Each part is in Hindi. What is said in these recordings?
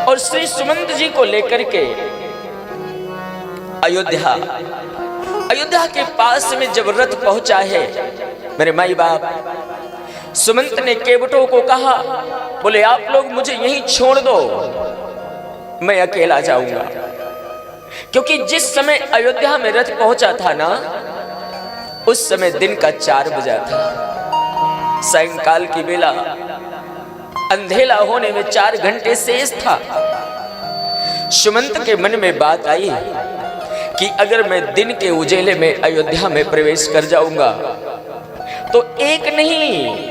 और श्री सुमंत जी को लेकर के अयोध्या के पास में जब रथ पहुंचा है, मेरे माई बाप सुमंत ने केवटों को कहा, बोले आप लोग मुझे यहीं छोड़ दो, मैं अकेला जाऊंगा। क्योंकि जिस समय अयोध्या में रथ पहुंचा था ना, उस समय दिन का 4 बजा था, सायंकाल की बेला, अंधेला होने में 4 घंटे शेष था। सुमंत के मन में बात आई कि अगर मैं दिन के उजेले में अयोध्या में प्रवेश कर जाऊंगा तो एक नहीं,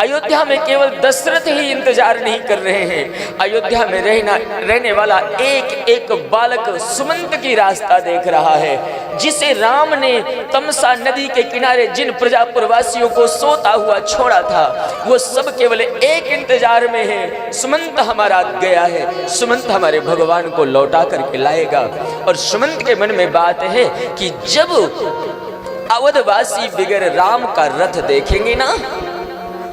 अयोध्या में केवल दशरथ ही इंतजार नहीं कर रहे हैं, अयोध्या में रहने वाला एक एक बालक सुमंत की रास्ता देख रहा है। जिसे राम ने तमसा नदी के किनारे जिन प्रजापुरवासियों को सोता हुआ छोड़ा था, वो सब केवल एक इंतजार में है, सुमंत हमारा गया है, सुमंत हमारे भगवान को लौटा करके लाएगा। और सुमंत के मन में बात है कि जब अवधवासी बिगर राम का रथ देखेंगे ना,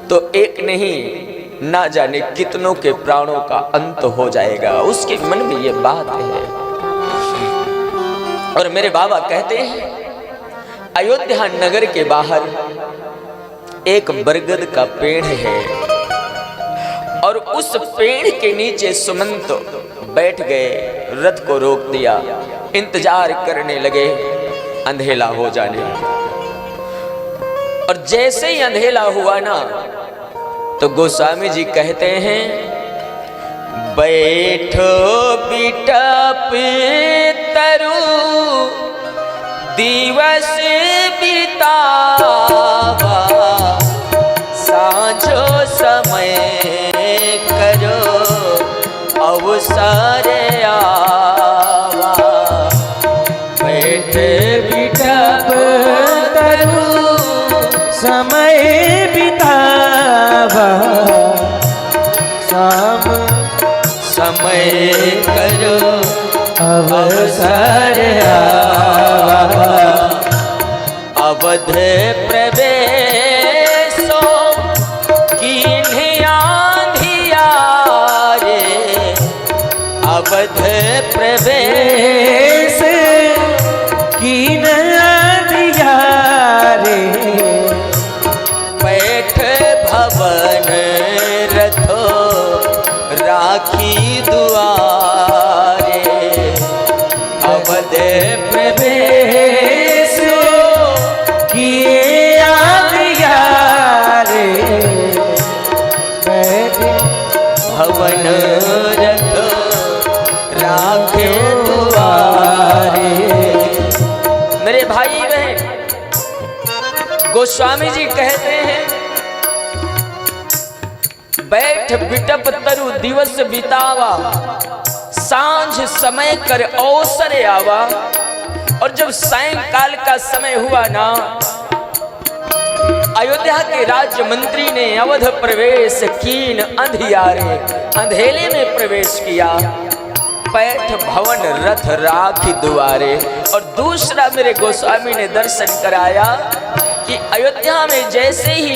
तो एक नहीं ना जाने कितनों के प्राणों का अंत हो जाएगा। उसके मन में ये बात है। और मेरे बाबा कहते हैं, अयोध्या नगर के बाहर एक बरगद का पेड़ है और उस पेड़ के नीचे सुमंत बैठ गए, रथ को रोक दिया, इंतजार करने लगे अंधेला हो जाने। और जैसे ही अंधेला हुआ ना, तो गोस्वामी जी कहते हैं, बैठो बिटप तरु दिवस बितावा, साँझो समय करो अवसर आवा। बैठ बिटप तरु समय बितावा, शाम समय करो अवसर आवा। अवध प्रवेशो कीन्हिया धियारे, अवध प्रवेश कीन धियारे, बैठ भवन रथो राखी दुआरे, अवध प्रवेश किए धियारे, बैठ भवन रथो राखे दुआरे। मेरे भाई बहन, गोस्वामी जी कहते हैं, बैठ बिटप तरु दिवस बितावा, सांझ समय कर अवसर आवा। और जब सायंकाल का समय हुआ ना, अयोध्या के राज्य मंत्री ने अवध प्रवेश कीन अंधियारे, अंधेले में प्रवेश किया, बैठ भवन रथ राखी दुआरे। और दूसरा मेरे गोस्वामी ने दर्शन कराया कि अयोध्या में जैसे ही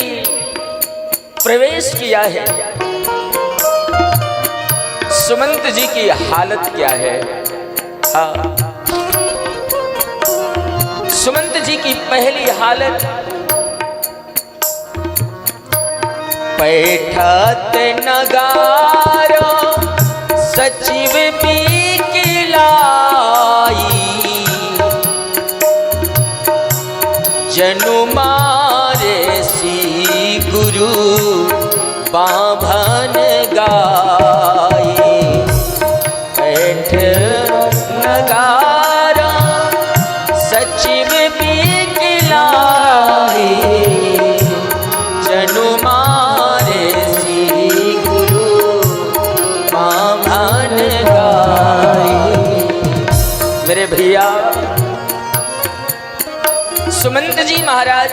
प्रवेश किया है, सुमंत जी की हालत क्या है। हाँ, सुमंत जी की पहली हालत, बैठत नगारो सचिव बिकिलाई, जनु मारे सी गुरु बाभन गाई। बैठ नगारा सचिव बिकिलाई, जनु मारे सी गुरु बाभन गाई। मेरे भैया सुमंत जी महाराज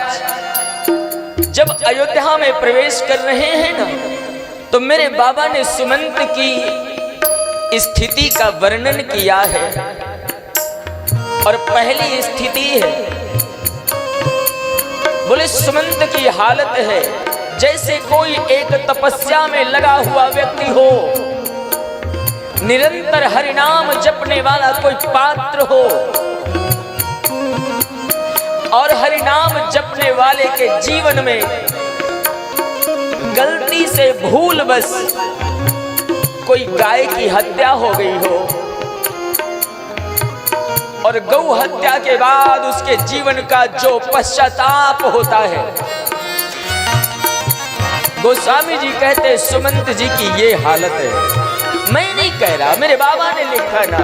जब अयोध्या में प्रवेश कर रहे हैं ना, तो मेरे बाबा ने सुमंत की स्थिति का वर्णन किया है। और पहली स्थिति है, बोले सुमंत की हालत है जैसे कोई एक तपस्या में लगा हुआ व्यक्ति हो निरंतर हरिनाम जपने वाला कोई पात्र हो और हरिनाम जपने वाले के जीवन में गलती से भूल बस कोई गाय की हत्या हो गई हो और गौ हत्या के बाद उसके जीवन का जो पश्चाताप होता है, गोस्वामी जी कहते सुमंत जी की ये हालत है। मैं नहीं कह रहा, मेरे बाबा ने लिखा ना,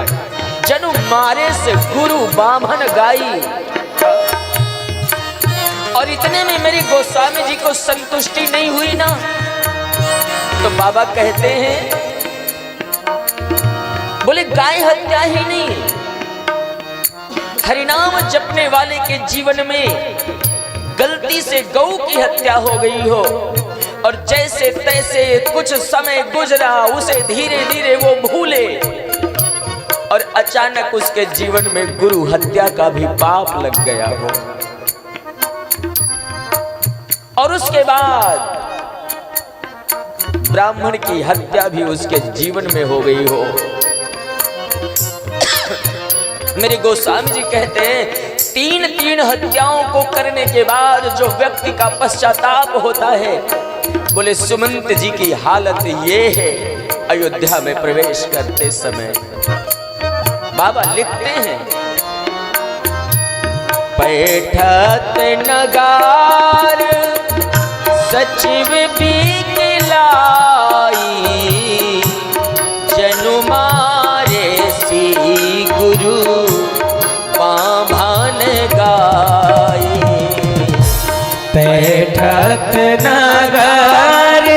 जनु मारे से गुरु बामन गाई। और इतने में मेरे गोस्वामी जी को संतुष्टि नहीं हुई ना, तो बाबा कहते हैं, बोले गाय हत्या ही नहीं, हरिनाम जपने वाले के जीवन में गलती से गौ की हत्या हो गई हो और जैसे तैसे कुछ समय गुजरा, उसे धीरे धीरे वो भूले और अचानक उसके जीवन में गुरु हत्या का भी पाप लग गया हो और उसके बाद ब्राह्मण की हत्या भी उसके जीवन में हो गई हो। मेरे गोस्वामी जी कहते हैं, तीन तीन हत्याओं को करने के बाद जो व्यक्ति का पश्चाताप होता है, बोले सुमंत जी की हालत ये है। अयोध्या में प्रवेश करते समय बाबा लिखते हैं, पैठत नगार सचिव बिकलाई, जनु मारे सी गुरु बाभन गाई। पैठत नगार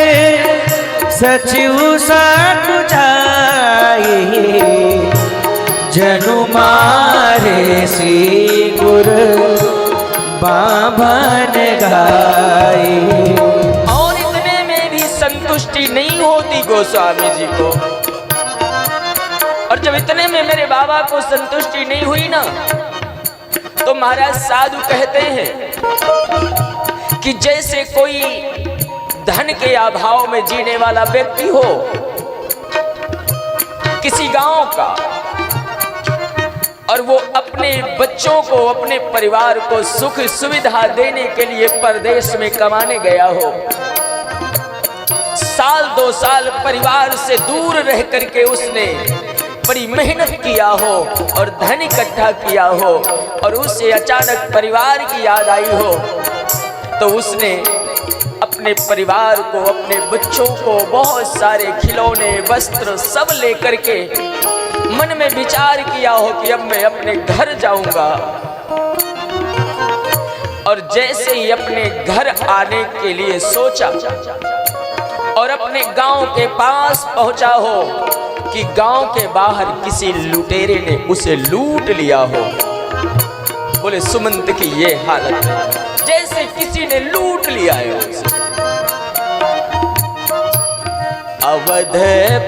सचिव सानु जाई, जनु मारे सी गुरु बाभन गाई। और इतने में भी संतुष्टि नहीं होती गोस्वामी जी को, और जब इतने में मेरे बाबा को संतुष्टि नहीं हुई ना, तो महाराज साधु कहते हैं कि जैसे कोई धन के अभाव में जीने वाला व्यक्ति हो, किसी गांव का, और वो अपने बच्चों को, अपने परिवार को सुख सुविधा देने के लिए परदेश में कमाने गया हो, साल दो साल परिवार से दूर रह करके उसने बड़ी मेहनत किया हो और धन इकट्ठा किया हो और उसे अचानक परिवार की याद आई हो, तो उसने अपने परिवार को, अपने बच्चों को बहुत सारे खिलौने, वस्त्र सब लेकर के मन में विचार किया हो कि अब मैं अपने घर जाऊंगा। और जैसे ही अपने घर आने के लिए सोचा और अपने गांव के पास पहुंचा हो कि गांव के बाहर किसी लुटेरे ने उसे लूट लिया हो। बोले सुमंत की ये हालत है, जैसे किसी ने लूट लिया है उसे। अवध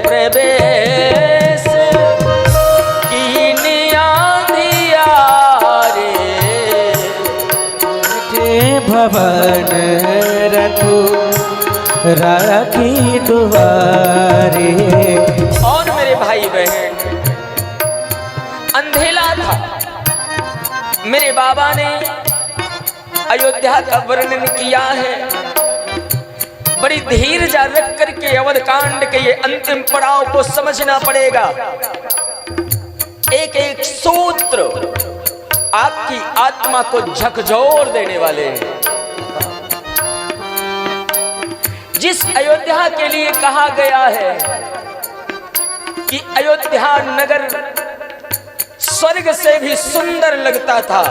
प्रवेश भवन रखो राखी दुआरे। और मेरे भाई बहन, अंधेला था। मेरे बाबा ने अयोध्या का वर्णन किया है, बड़ी धीरज रख करके अवध कांड के ये अंतिम पड़ाव को समझना पड़ेगा। एक एक सूत्र आपकी आत्मा को झकझोर देने वाले हैं। जिस अयोध्या के लिए कहा गया है कि अयोध्या नगर स्वर्ग से भी सुंदर लगता था,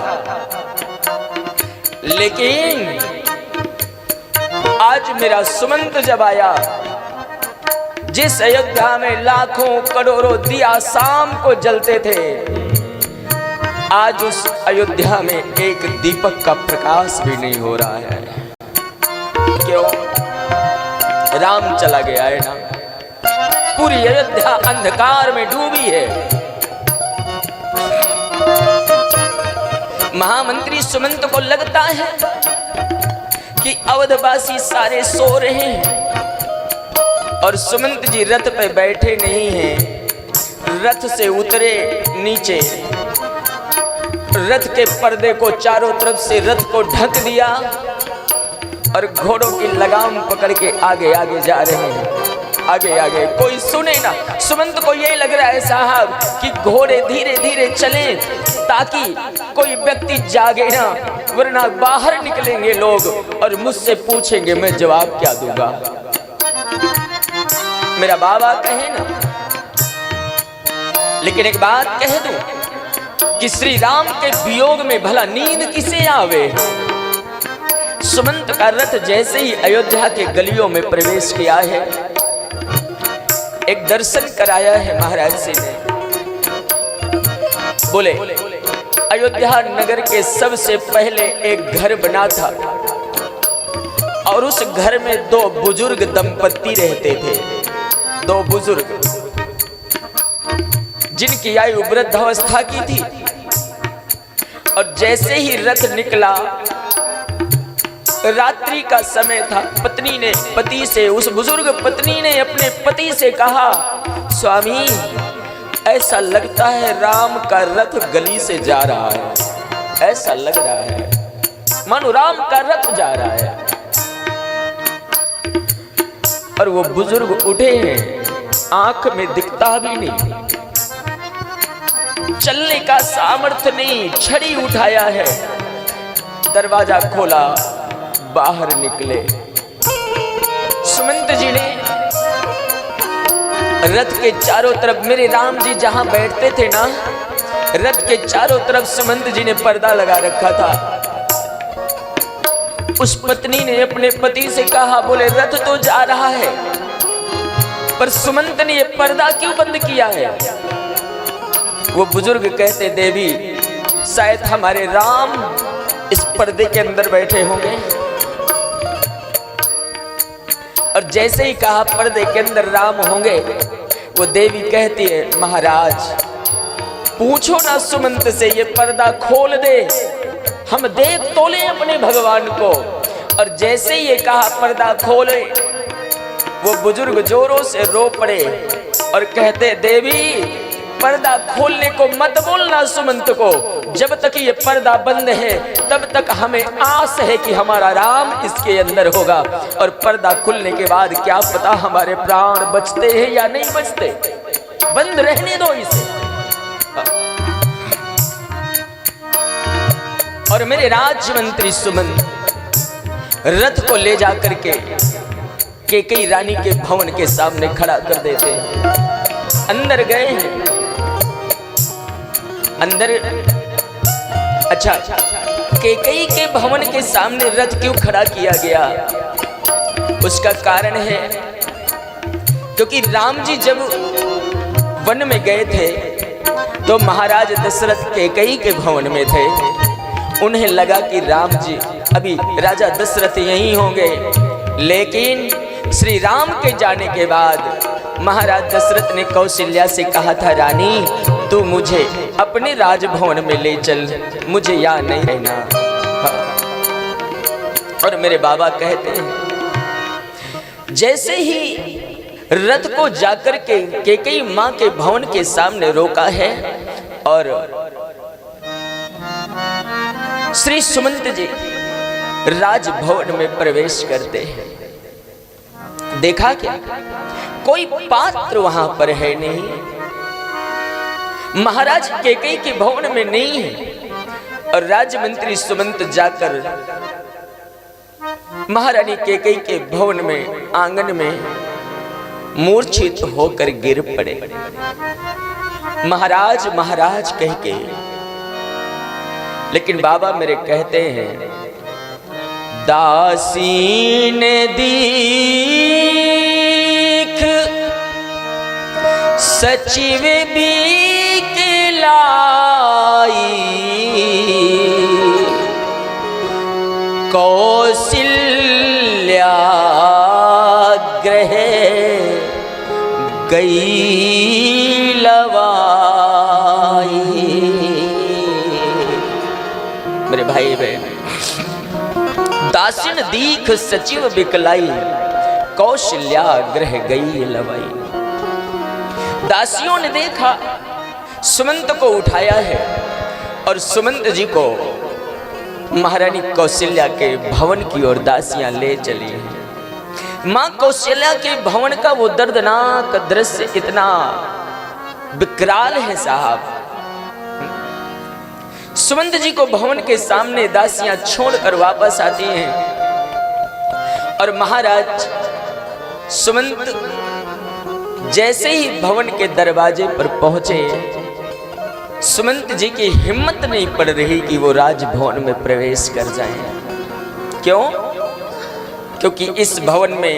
लेकिन आज मेरा सुमंत जब आया, जिस अयोध्या में लाखों करोड़ों दिया शाम को जलते थे, आज उस अयोध्या में एक दीपक का प्रकाश भी नहीं हो रहा है। क्यों? राम चला गया है ना। पूरी अयोध्या अंधकार में डूबी है। महामंत्री सुमंत को लगता है कि अवधवासी सारे सो रहे हैं और सुमंत जी रथ पे बैठे नहीं हैं, रथ से उतरे नीचे, रथ के पर्दे को चारों तरफ से रथ को ढक दिया और घोड़ों की लगाम पकड़ के आगे आगे जा रहे हैं, आगे आगे। कोई सुने ना। सुमंत को यही लग रहा है साहब कि घोड़े धीरे धीरे चलें ताकि कोई व्यक्ति जागे ना, वरना बाहर निकलेंगे लोग और मुझसे पूछेंगे, मैं जवाब क्या दूंगा। मेरा बाबा कहे ना, लेकिन एक बात कह दूं कि श्री राम के वियोग में भला नींद किसे आवे। सुमंत का रथ जैसे ही अयोध्या के गलियों में प्रवेश किया है, एक दर्शन कराया है महाराज जी ने। बोले अयोध्या नगर के सबसे पहले एक घर बना था और उस घर में दो बुजुर्ग दंपत्ति रहते थे। दो बुजुर्ग जिनकी आयु वृद्धावस्था की थी। और जैसे ही रथ निकला, रात्रि का समय था, पत्नी ने पति से, उस बुजुर्ग पत्नी ने अपने पति से कहा, स्वामी ऐसा लगता है राम का रथ गली से जा रहा है, ऐसा लग रहा है मानो राम का रथ जा रहा है। और वो बुजुर्ग उठे हैं, आंख में दिखता भी नहीं, चलने का सामर्थ्य नहीं, छड़ी उठाया है, दरवाजा खोला, बाहर निकले। सुमंत जी ने रथ के चारों तरफ, मेरे राम जी जहां बैठते थे ना, रथ के चारों तरफ सुमंत जी ने पर्दा लगा रखा था। उस पत्नी ने अपने पति से कहा, बोले रथ तो जा रहा है पर सुमंत ने ये पर्दा क्यों बंद किया है। वो बुजुर्ग कहते, देवी शायद हमारे राम इस पर्दे के अंदर बैठे होंगे। और जैसे ही कहा पर्दे के अंदर राम होंगे, वो देवी कहती है, महाराज पूछो ना सुमंत से, ये पर्दा खोल दे, हम देख तो ले अपने भगवान को। और जैसे ही ये कहा पर्दा खोले, वो बुजुर्ग जोरों से रो पड़े और कहते, देवी पर्दा खोलने को मत बोलना सुमंत को, जब तक ये पर्दा बंद है तब तक हमें आस है कि हमारा राम इसके अंदर होगा, और पर्दा खुलने के बाद क्या पता हमारे प्राण बचते हैं या नहीं बचते, बंद रहने दो इसे। और मेरे राज्य मंत्री सुमंत रथ को ले जाकर के कैकेयी रानी के भवन के सामने खड़ा कर देते हैं। अंदर गए हैं, अंदर अच्छा, कैकेयी के भवन के सामने रथ क्यों खड़ा किया गया, उसका कारण है क्योंकि राम जी जब वन में गए थे तो महाराज दशरथ कैकेयी के भवन में थे। उन्हें लगा कि राम जी, अभी राजा दशरथ यहीं होंगे, लेकिन श्री राम के जाने के बाद महाराज दशरथ ने कौशल्या से कहा था, रानी तू मुझे अपने राजभवन में ले चल, मुझे यहाँ नहीं रहना। और मेरे बाबा कहते हैं, जैसे ही रथ को जाकर के कैकेयी मां के भवन के सामने रोका है और श्री सुमंत जी राजभवन में प्रवेश करते हैं, देखा क्या कोई पात्र वहां पर है नहीं, महाराज कैकेयी के भवन में नहीं है। और राजमंत्री सुमंत जाकर महारानी कैकेयी के भवन में आंगन में मूर्छित होकर गिर पड़े। महाराज महाराज कह के, लेकिन बाबा मेरे कहते हैं, दासी ने दीख सचिव भी लाई, कौशल्या ग्रह गई लवाई। मेरे भाई बहन, दासिन दीख सचिव बिकलाई, कौशल्या ग्रह गई लवाई। दासियों ने देखा, सुमंत को उठाया है और सुमंत जी को महारानी कौशल्या के भवन की ओर दासियां ले चली हैं। मां कौशल्या के भवन का वो दर्दनाक दृश्य इतना विकराल है साहब। सुमंत जी को भवन के सामने दासियां छोड़कर वापस आती हैं और महाराज सुमंत जैसे ही भवन के दरवाजे पर पहुंचे, सुमंत जी की हिम्मत नहीं पड़ रही कि वो राजभवन में प्रवेश कर जाएं। क्यों? क्योंकि इस भवन में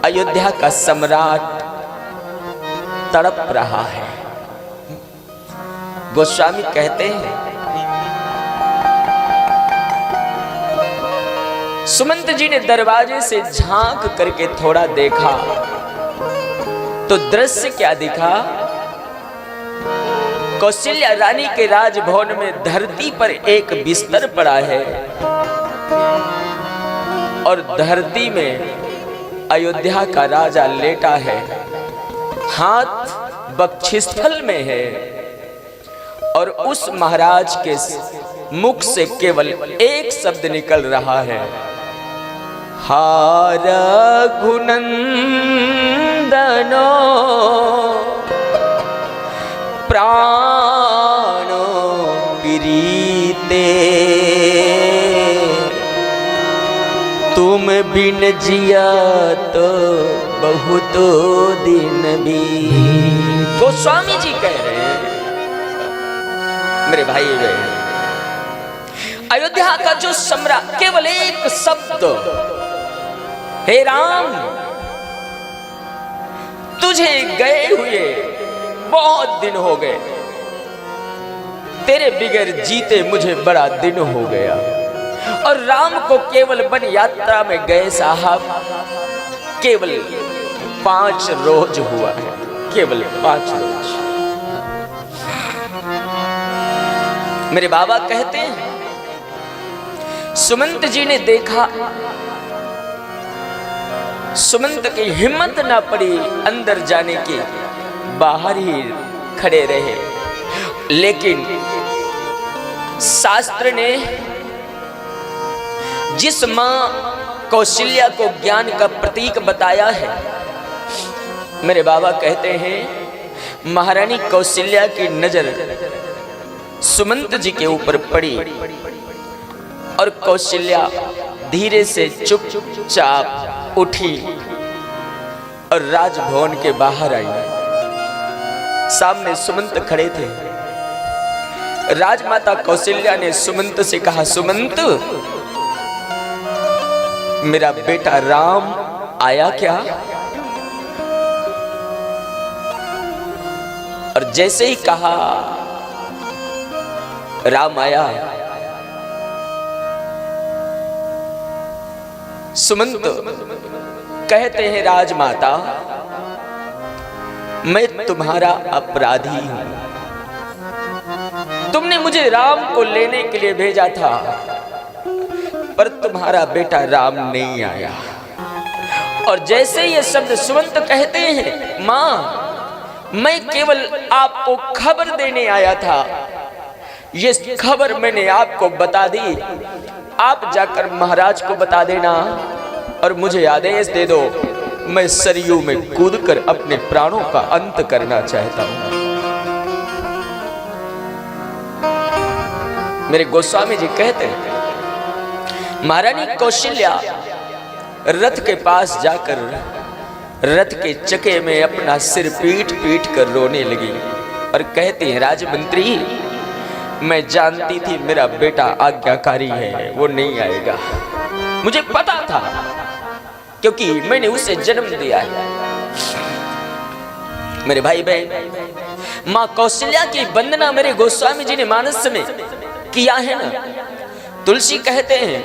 अयोध्या का सम्राट तड़प रहा है। गोस्वामी कहते हैं, सुमंत जी ने दरवाजे से झांक करके थोड़ा देखा तो दृश्य क्या दिखा? कौशल्या रानी के राजभवन में धरती पर एक बिस्तर पड़ा है और धरती में अयोध्या का राजा लेटा है, हाथ बक्षस्थल में है और उस महाराज के मुख से केवल एक शब्द निकल रहा है, हा रघुनंदनो प्राणो प्रीते तुम बिन जिया तो बहुत दिन भी। गोस्वामी जी कह रहे हैं, मेरे भाई बहन, अयोध्या का जो सम्राट, केवल एक शब्द, हे राम तुझे गए हुए बहुत दिन हो गए, तेरे बिगैर जीते मुझे बड़ा दिन हो गया। और राम को केवल वन यात्रा में गए साहब केवल 5 रोज हुआ है, केवल 5 रोज। मेरे बाबा कहते हैं, सुमंत जी ने देखा, सुमंत की हिम्मत ना पड़ी अंदर जाने की, बाहर ही खड़े रहे। लेकिन शास्त्र ने जिस मां कौशल्या को ज्ञान का प्रतीक बताया है, मेरे बाबा कहते हैं, महारानी कौशल्या की नजर सुमंत जी के ऊपर पड़ी और कौशल्या धीरे से चुपचाप उठी और राजभवन के बाहर आई। सामने सुमंत खड़े थे। राजमाता कौशल्या ने सुमंत से कहा, सुमंत मेरा बेटा राम आया क्या? और जैसे ही कहा राम आया, सुमंत कहते हैं, राजमाता मैं तुम्हारा अपराधी हूं, तुमने मुझे राम को लेने के लिए भेजा था पर तुम्हारा बेटा राम नहीं आया। और जैसे ये शब्द सुमंत कहते हैं, मां मैं केवल आपको खबर देने आया था, ये खबर मैंने आपको बता दी, आप जाकर महाराज को बता देना और मुझे आदेश दे दो, मैं सरयू में कूदकर अपने प्राणों का अंत करना चाहता हूं। मेरे गोस्वामी जी कहते हैं, महारानी कौशल्या रथ के पास जाकर रथ के चके में अपना सिर पीट पीट कर रोने लगी और कहती है, राजमंत्री मैं जानती थी मेरा बेटा आज्ञाकारी है, वो नहीं आएगा, मुझे पता था क्योंकि मैंने उसे जन्म दिया है। मेरे भाई बहन, मां कौशल्या की वंदना मेरे गोस्वामी जी ने मानस में किया है ना। तुलसी कहते हैं,